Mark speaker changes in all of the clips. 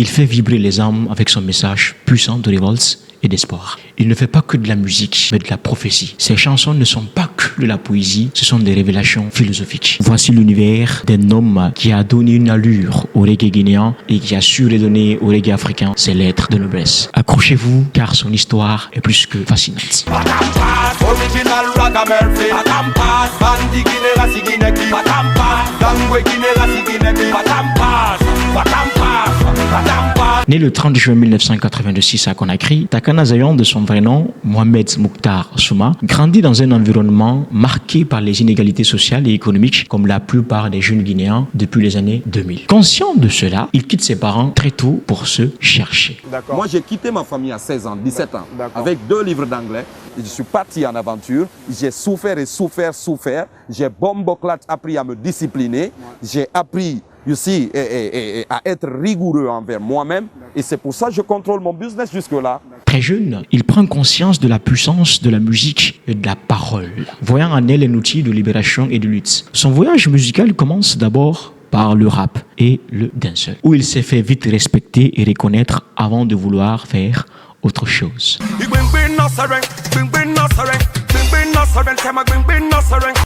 Speaker 1: Il fait vibrer les âmes avec son message puissant de révolte et d'espoir. Il ne fait pas que de la musique, mais de la prophétie. Ses chansons ne sont pas que de la poésie, ce sont des révélations philosophiques. Voici l'univers d'un homme qui a donné une allure au reggae guinéen et qui a su redonner au reggae africain ses lettres de noblesse. Accrochez-vous, car son histoire est plus que fascinante. Né le 30 juin 1986 à Conakry, Takana Zayon, de son vrai nom, Mohamed Mouktar Souma, grandit dans un environnement marqué par les inégalités sociales et économiques comme la plupart des jeunes Guinéens depuis les années 2000. Conscient de cela, il quitte ses parents très tôt pour se chercher.
Speaker 2: Moi, j'ai quitté ma famille à 16 ans, 17 ans, avec 2 livres d'anglais. Je suis parti en aventure. J'ai souffert et souffert. J'ai bomboclat appris à me discipliner. J'ai appris aussi à être rigoureux envers moi-même. Et c'est pour ça que je contrôle mon business jusque-là.
Speaker 1: Très jeune, il prend conscience de la puissance de la musique et de la parole, voyant en elle un outil de libération et de lutte. Son voyage musical commence d'abord par le rap et le dancehall, où il s'est fait vite respecter et reconnaître avant de vouloir faire autre chose.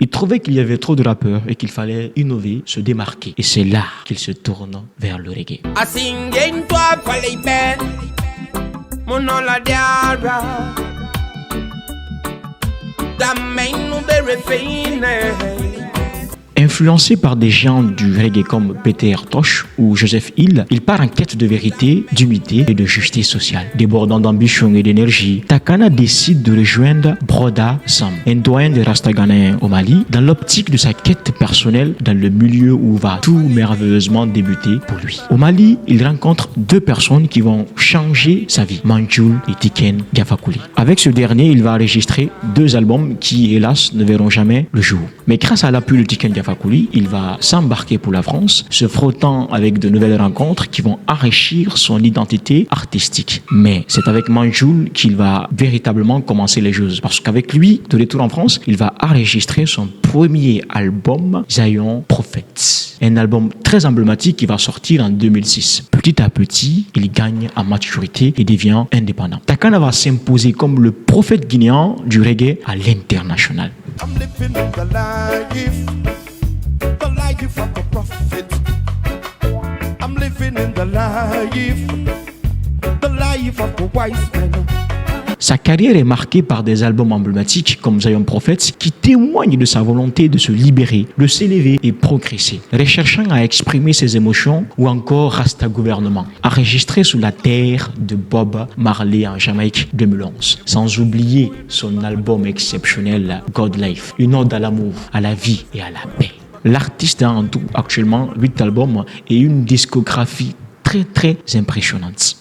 Speaker 1: Il trouvait qu'il y avait trop de rappeurs et qu'il fallait innover, se démarquer. Et c'est là qu'il se tourne vers le reggae. Influencé par des géants du reggae comme Peter Tosh ou Joseph Hill, il part en quête de vérité, d'unité et de justice sociale. Débordant d'ambition et d'énergie, Takana décide de rejoindre Broda Sam, un doyen des Rastaghanéens au Mali, dans l'optique de sa quête personnelle dans le milieu où va tout merveilleusement débuter pour lui. Au Mali, il rencontre 2 personnes qui vont changer sa vie, Manjoul et Tiken Gafakouli. Avec ce dernier, il va enregistrer 2 albums qui, hélas, ne verront jamais le jour. Mais grâce à l'appui de Tiken Gafakouli, il va s'embarquer pour la France, se frottant avec de nouvelles rencontres qui vont enrichir son identité artistique. Mais c'est avec Manjoul qu'il va véritablement commencer les choses. Parce qu'avec lui, de retour en France, il va enregistrer son premier album, Zayon Prophète. Un album très emblématique qui va sortir en 2006. Petit à petit, il gagne en maturité et devient indépendant. Takana va s'imposer comme le prophète guinéen du reggae à l'international. I'm living in the life of the wise man. Sa carrière est marquée par des albums emblématiques comme Zayon Prophète qui témoignent de sa volonté de se libérer, de s'élever et progresser, recherchant à exprimer ses émotions ou encore Rasta Gouvernement, enregistré sous la terre de Bob Marley en Jamaïque 2011. Sans oublier son album exceptionnel God Life, une ode à l'amour, à la vie et à la paix. L'artiste a en tout actuellement 8 albums et une discographie très impressionnante.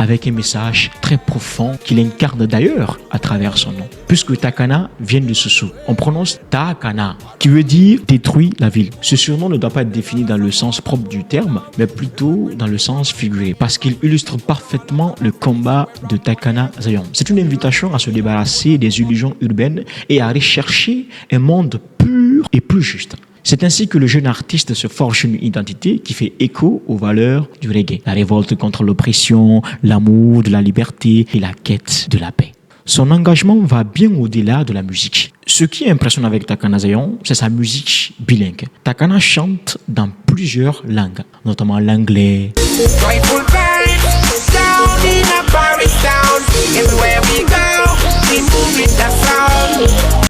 Speaker 1: Avec un message très profond qu'il incarne d'ailleurs à travers son nom. Puisque Takana vient de Soussou, on prononce Takana, qui veut dire détruit la ville. Ce surnom ne doit pas être défini dans le sens propre du terme, mais plutôt dans le sens figuré, parce qu'il illustre parfaitement le combat de Takana Zayon. C'est une invitation à se débarrasser des illusions urbaines et à rechercher un monde pur et plus juste. C'est ainsi que le jeune artiste se forge une identité qui fait écho aux valeurs du reggae. La révolte contre l'oppression, l'amour de la liberté et la quête de la paix. Son engagement va bien au-delà de la musique. Ce qui impressionne avec Takana Zayon, c'est sa musique bilingue. Takana chante dans plusieurs langues, notamment l'anglais,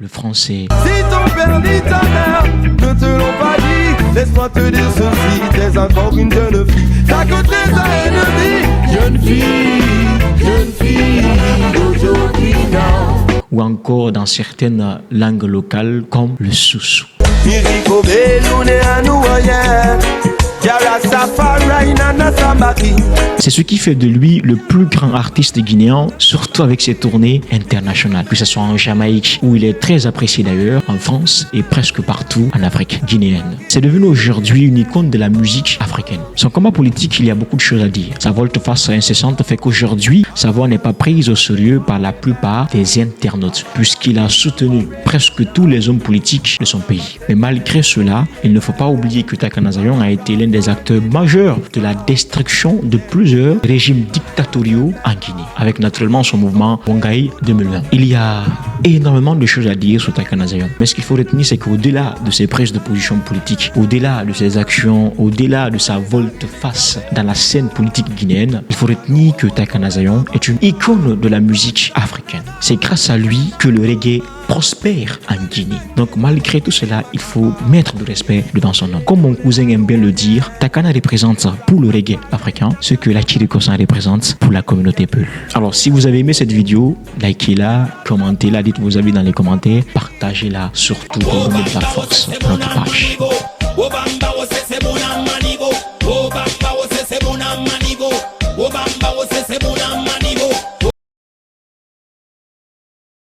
Speaker 1: le français,
Speaker 3: si ton père dit ta mère, ne te l'ont pas dit, laisse-moi te dire ceci, t'es encore une jeune fille, t'as que 13 ans et demie, jeune fille d'aujourd'hui, non.
Speaker 1: Ou encore dans certaines langues locales comme le Soussou. C'est ce qui fait de lui le plus grand artiste guinéen, surtout avec ses tournées internationales, que ce soit en Jamaïque, où il est très apprécié d'ailleurs, en France et presque partout en Afrique guinéenne. C'est devenu aujourd'hui une icône de la musique africaine. Son combat politique, il y a beaucoup de choses à dire. Sa volte-face incessante fait qu'aujourd'hui, sa voix n'est pas prise au sérieux par la plupart des internautes, puisqu'il a soutenu presque tous les hommes politiques de son pays. Mais malgré cela, il ne faut pas oublier que Takana Zion a été l'un des acteurs majeurs de la destruction de plusieurs régimes dictatoriaux en Guinée, avec naturellement son mouvement Wangai 2020. Il y a énormément de choses à dire sur Takana Zion, mais ce qu'il faut retenir, c'est qu'au-delà de ses prises de position politique, au-delà de ses actions, au-delà de sa volte-face dans la scène politique guinéenne, il faut retenir que Takana Zion est une icône de la musique africaine. C'est grâce à lui que le reggae prospère en Guinée. Donc malgré tout cela, il faut mettre du respect devant son nom. Comme mon cousin aime bien le dire, Takana représente pour le reggae africain ce que la Kirikosan représente pour la communauté Peul. Alors si vous avez aimé cette vidéo, likez-la, commentez-la, dites vos avis dans les commentaires, partagez-la surtout pour donner de la force à notre page.